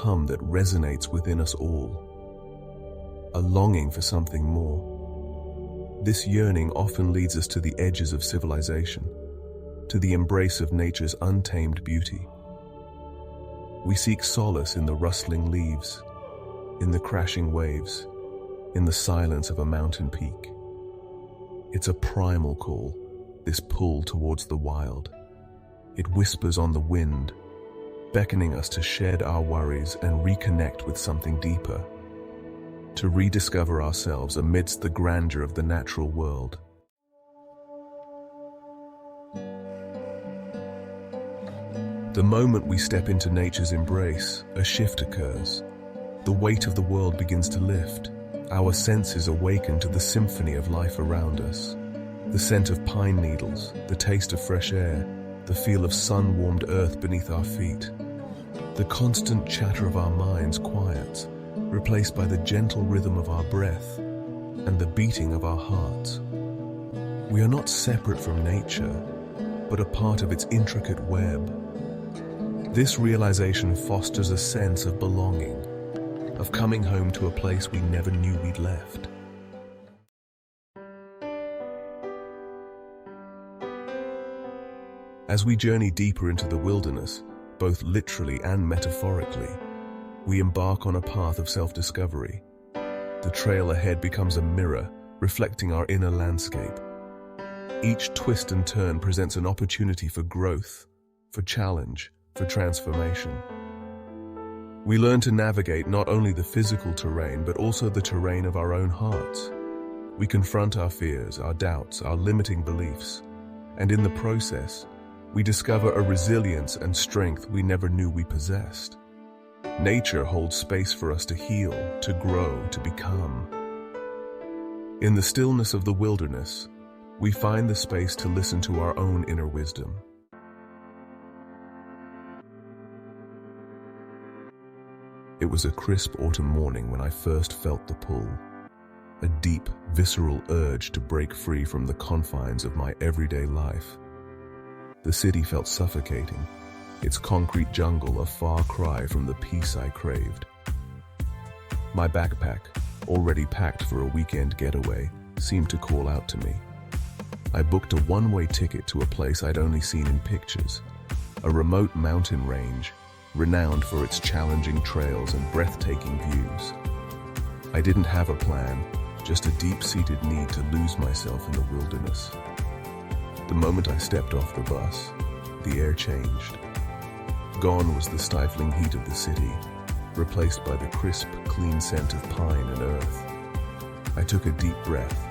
hum that resonates within us all, a longing for something more. This yearning often leads us to the edges of civilization, to the embrace of nature's untamed beauty. We seek solace in the rustling leaves, in the crashing waves, in the silence of a mountain peak. It's a primal call, this pull towards the wild. It whispers on the wind, beckoning us to shed our worries and reconnect with something deeper, to rediscover ourselves amidst the grandeur of the natural world. The moment we step into nature's embrace, a shift occurs. The weight of the world begins to lift. Our senses awaken to the symphony of life around us. The scent of pine needles, the taste of fresh air, the feel of sun-warmed earth beneath our feet. The constant chatter of our minds quiets, replaced by the gentle rhythm of our breath and the beating of our hearts. We are not separate from nature, but a part of its intricate web. This realization fosters a sense of belonging, of coming home to a place we never knew we'd left. As we journey deeper into the wilderness, both literally and metaphorically, we embark on a path of self-discovery. The trail ahead becomes a mirror, reflecting our inner landscape. Each twist and turn presents an opportunity for growth, for challenge, for transformation. We learn to navigate not only the physical terrain, but also the terrain of our own hearts. We confront our fears, our doubts, our limiting beliefs, and in the process, we discover a resilience and strength we never knew we possessed. Nature holds space for us to heal, to grow, to become. In the stillness of the wilderness, we find the space to listen to our own inner wisdom. It was a crisp autumn morning when I first felt the pull, a deep, visceral urge to break free from the confines of my everyday life. The city felt suffocating, its concrete jungle a far cry from the peace I craved. My backpack, already packed for a weekend getaway, seemed to call out to me. I booked a one-way ticket to a place I'd only seen in pictures, a remote mountain range, renowned for its challenging trails and breathtaking views. I didn't have a plan, just a deep-seated need to lose myself in the wilderness. The moment I stepped off the bus, the air changed. Gone was the stifling heat of the city, replaced by the crisp, clean scent of pine and earth. I took a deep breath,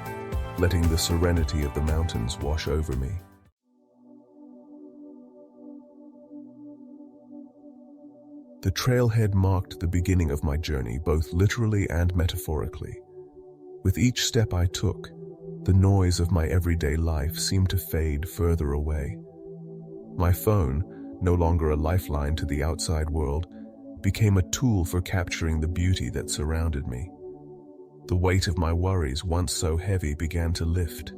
letting the serenity of the mountains wash over me. The trailhead marked the beginning of my journey, both literally and metaphorically. With each step I took, the noise of my everyday life seemed to fade further away. My phone, no longer a lifeline to the outside world, became a tool for capturing the beauty that surrounded me. The weight of my worries, once so heavy, began to lift.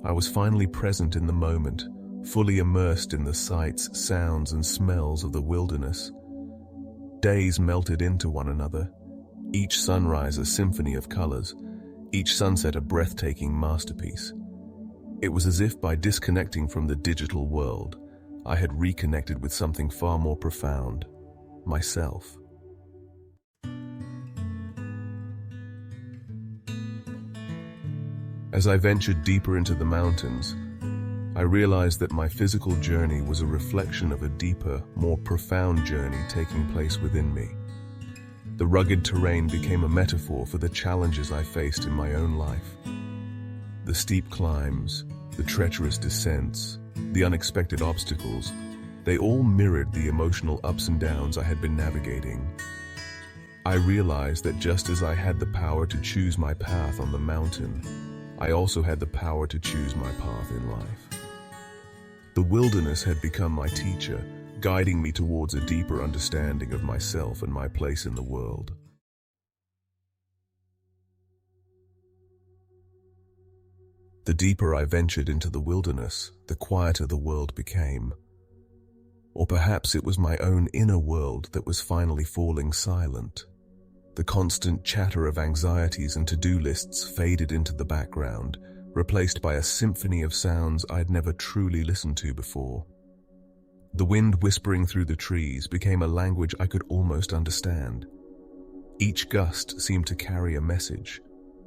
I was finally present in the moment, fully immersed in the sights, sounds, and smells of the wilderness. Days melted into one another, each sunrise a symphony of colors, each sunset a breathtaking masterpiece. It was as if by disconnecting from the digital world, I had reconnected with something far more profound, myself. As I ventured deeper into the mountains, I realized that my physical journey was a reflection of a deeper, more profound journey taking place within me. The rugged terrain became a metaphor for the challenges I faced in my own life. The steep climbs, the treacherous descents, the unexpected obstacles, they all mirrored the emotional ups and downs I had been navigating. I realized that just as I had the power to choose my path on the mountain, I also had the power to choose my path in life. The wilderness had become my teacher, guiding me towards a deeper understanding of myself and my place in the world. The deeper I ventured into the wilderness, the quieter the world became. Or perhaps it was my own inner world that was finally falling silent. The constant chatter of anxieties and to-do lists faded into the background, replaced by a symphony of sounds I'd never truly listened to before. The wind whispering through the trees became a language I could almost understand. Each gust seemed to carry a message,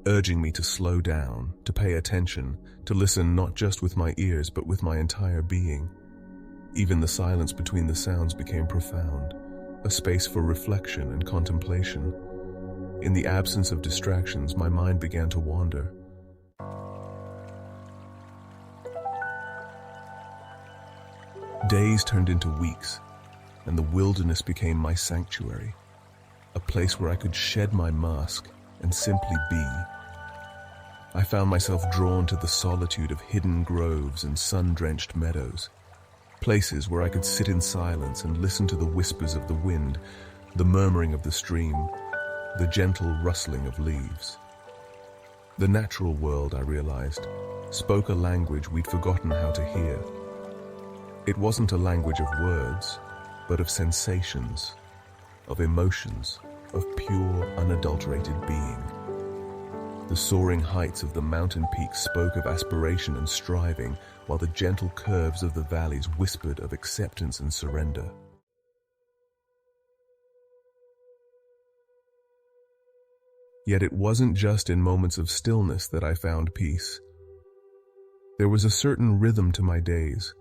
urging me to slow down, to pay attention, to listen not just with my ears but with my entire being. Even the silence between the sounds became profound, a space for reflection and contemplation. In the absence of distractions, my mind began to wander. Days turned into weeks, and the wilderness became my sanctuary, a place where I could shed my mask and simply be. I found myself drawn to the solitude of hidden groves and sun-drenched meadows, places where I could sit in silence and listen to the whispers of the wind, the murmuring of the stream, the gentle rustling of leaves. The natural world, I realized, spoke a language we'd forgotten how to hear. It wasn't a language of words, but of sensations, of emotions, of pure, unadulterated being. The soaring heights of the mountain peaks spoke of aspiration and striving, while the gentle curves of the valleys whispered of acceptance and surrender. Yet it wasn't just in moments of stillness that I found peace. There was a certain rhythm to my days,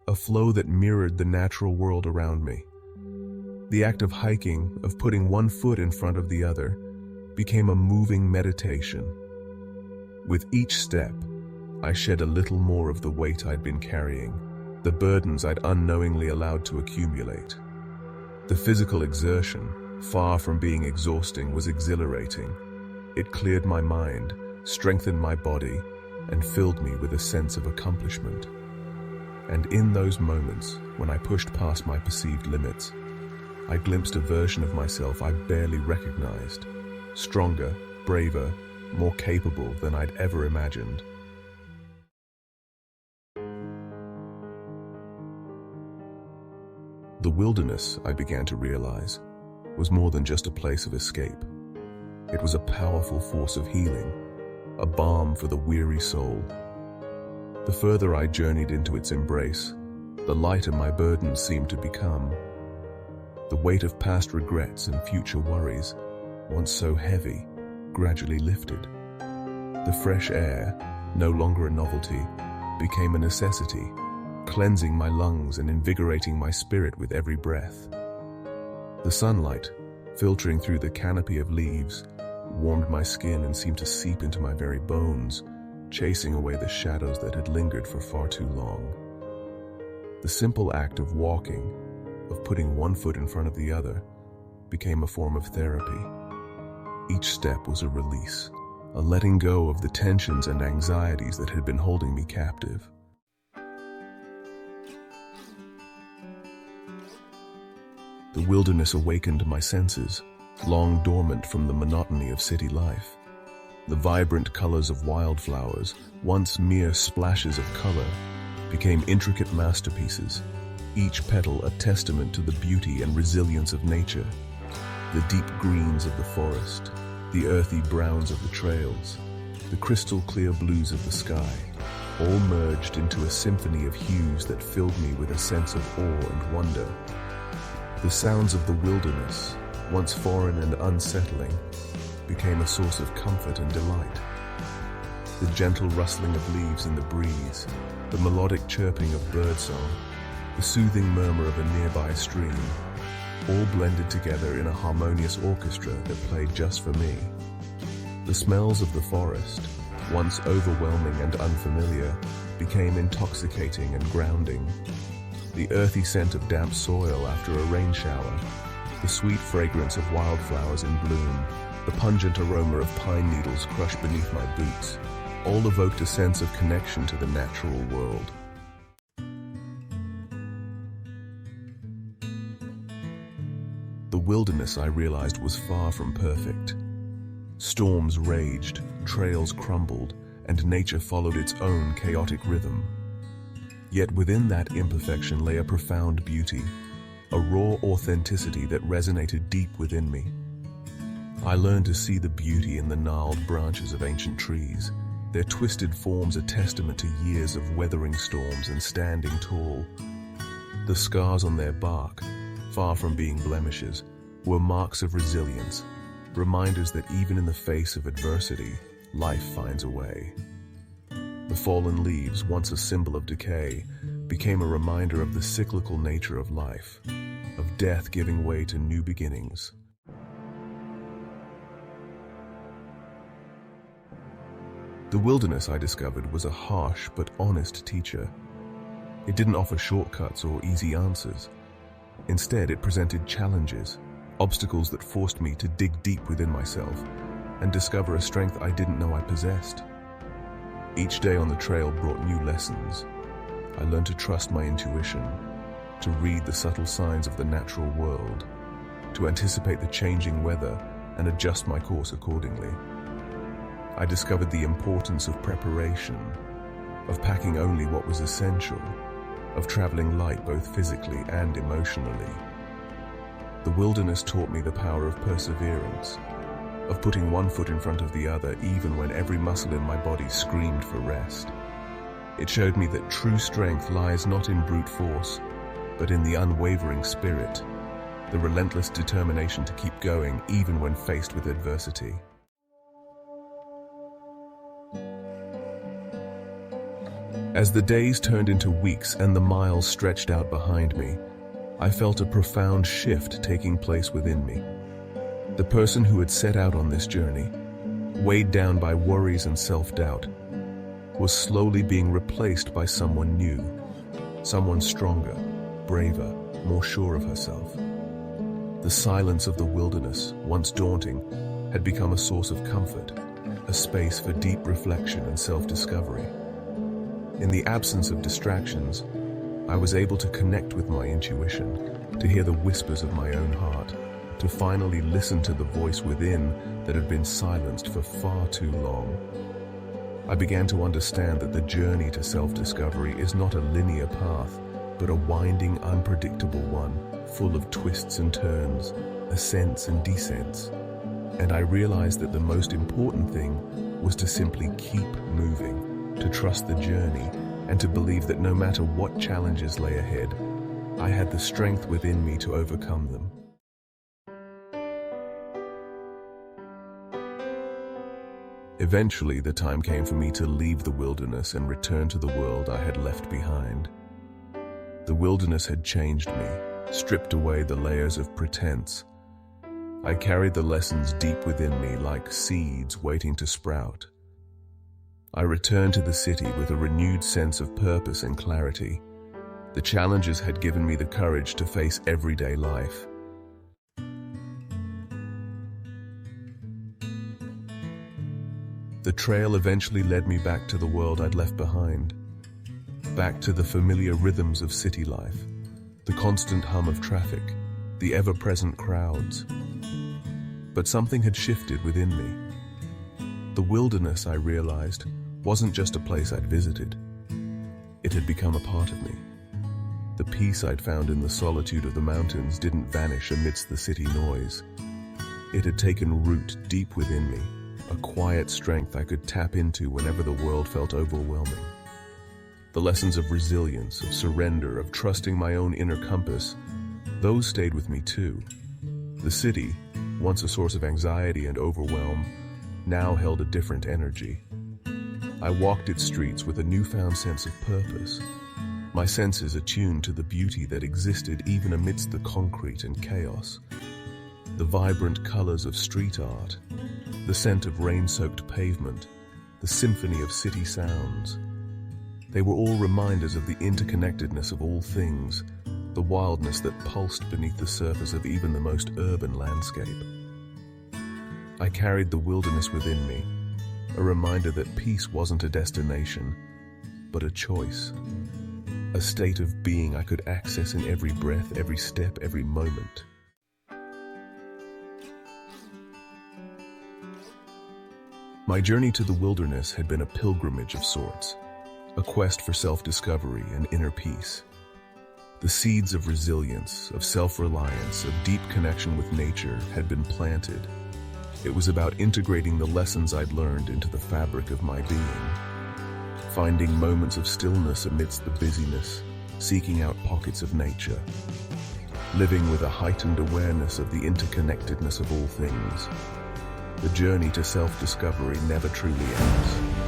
a flow that mirrored the natural world around me. The act of hiking, of putting one foot in front of the other, became a moving meditation. With each step, I shed a little more of the weight I'd been carrying, the burdens I'd unknowingly allowed to accumulate. The physical exertion, far from being exhausting, was exhilarating. It cleared my mind, strengthened my body, and filled me with a sense of accomplishment. And in those moments, when I pushed past my perceived limits, I glimpsed a version of myself I barely recognized, stronger, braver, more capable than I'd ever imagined. The wilderness, I began to realize, was more than just a place of escape. It was a powerful force of healing, a balm for the weary soul. The further I journeyed into its embrace, the lighter my burdens seemed to become. The weight of past regrets and future worries, once so heavy, gradually lifted. The fresh air, no longer a novelty, became a necessity, cleansing my lungs and invigorating my spirit with every breath. The sunlight, filtering through the canopy of leaves, warmed my skin and seemed to seep into my very bones, chasing away the shadows that had lingered for far too long. The simple act of walking, of putting one foot in front of the other, became a form of therapy. Each step was a release, a letting go of the tensions and anxieties that had been holding me captive. The wilderness awakened my senses, long dormant from the monotony of city life. The vibrant colors of wildflowers, once mere splashes of color, became intricate masterpieces, each petal a testament to the beauty and resilience of nature. The deep greens of the forest, the earthy browns of the trails, the crystal clear blues of the sky, all merged into a symphony of hues that filled me with a sense of awe and wonder. The sounds of the wilderness, once foreign and unsettling, became a source of comfort and delight. The gentle rustling of leaves in the breeze, the melodic chirping of birdsong, the soothing murmur of a nearby stream, all blended together in a harmonious orchestra that played just for me. The smells of the forest, once overwhelming and unfamiliar, became intoxicating and grounding. The earthy scent of damp soil after a rain shower, the sweet fragrance of wildflowers in bloom, the pungent aroma of pine needles crushed beneath my boots, all evoked a sense of connection to the natural world. The wilderness, I realized, was far from perfect. Storms raged, trails crumbled, and nature followed its own chaotic rhythm. Yet within that imperfection lay a profound beauty, a raw authenticity that resonated deep within me. I learned to see the beauty in the gnarled branches of ancient trees, their twisted forms a testament to years of weathering storms and standing tall. The scars on their bark, far from being blemishes, were marks of resilience, reminders that even in the face of adversity, life finds a way. The fallen leaves, once a symbol of decay, became a reminder of the cyclical nature of life, of death giving way to new beginnings. The wilderness, I discovered, was a harsh but honest teacher. It didn't offer shortcuts or easy answers. Instead, it presented challenges, obstacles that forced me to dig deep within myself and discover a strength I didn't know I possessed. Each day on the trail brought new lessons. I learned to trust my intuition, to read the subtle signs of the natural world, to anticipate the changing weather and adjust my course accordingly. I discovered the importance of preparation, of packing only what was essential, of traveling light both physically and emotionally. The wilderness taught me the power of perseverance, of putting one foot in front of the other even when every muscle in my body screamed for rest. It showed me that true strength lies not in brute force, but in the unwavering spirit, the relentless determination to keep going even when faced with adversity. As the days turned into weeks and the miles stretched out behind me, I felt a profound shift taking place within me. The person who had set out on this journey, weighed down by worries and self-doubt, was slowly being replaced by someone new, someone stronger, braver, more sure of herself. The silence of the wilderness, once daunting, had become a source of comfort, a space for deep reflection and self-discovery. In the absence of distractions, I was able to connect with my intuition, to hear the whispers of my own heart, to finally listen to the voice within that had been silenced for far too long. I began to understand that the journey to self-discovery is not a linear path, but a winding, unpredictable one, full of twists and turns, ascents and descents. And I realized that the most important thing was to simply keep moving, to trust the journey, and to believe that no matter what challenges lay ahead, I had the strength within me to overcome them. Eventually, the time came for me to leave the wilderness and return to the world I had left behind. The wilderness had changed me, stripped away the layers of pretense. I carried the lessons deep within me like seeds waiting to sprout. I returned to the city with a renewed sense of purpose and clarity. The challenges had given me the courage to face everyday life. The trail eventually led me back to the world I'd left behind, back to the familiar rhythms of city life, the constant hum of traffic, the ever-present crowds. But something had shifted within me. The wilderness, I realized, wasn't just a place I'd visited. It had become a part of me. The peace I'd found in the solitude of the mountains didn't vanish amidst the city noise. It had taken root deep within me, a quiet strength I could tap into whenever the world felt overwhelming. The lessons of resilience, of surrender, of trusting my own inner compass, those stayed with me too. The city, once a source of anxiety and overwhelm, now held a different energy. I walked its streets with a newfound sense of purpose, my senses attuned to the beauty that existed even amidst the concrete and chaos. The vibrant colors of street art, the scent of rain-soaked pavement, the symphony of city sounds. They were all reminders of the interconnectedness of all things, the wildness that pulsed beneath the surface of even the most urban landscape. I carried the wilderness within me, a reminder that peace wasn't a destination, but a choice, a state of being I could access in every breath, every step, every moment. My journey to the wilderness had been a pilgrimage of sorts, a quest for self-discovery and inner peace. The seeds of resilience, of self-reliance, of deep connection with nature had been planted. It was about integrating the lessons I'd learned into the fabric of my being, finding moments of stillness amidst the busyness, seeking out pockets of nature, living with a heightened awareness of the interconnectedness of all things. The journey to self-discovery never truly ends.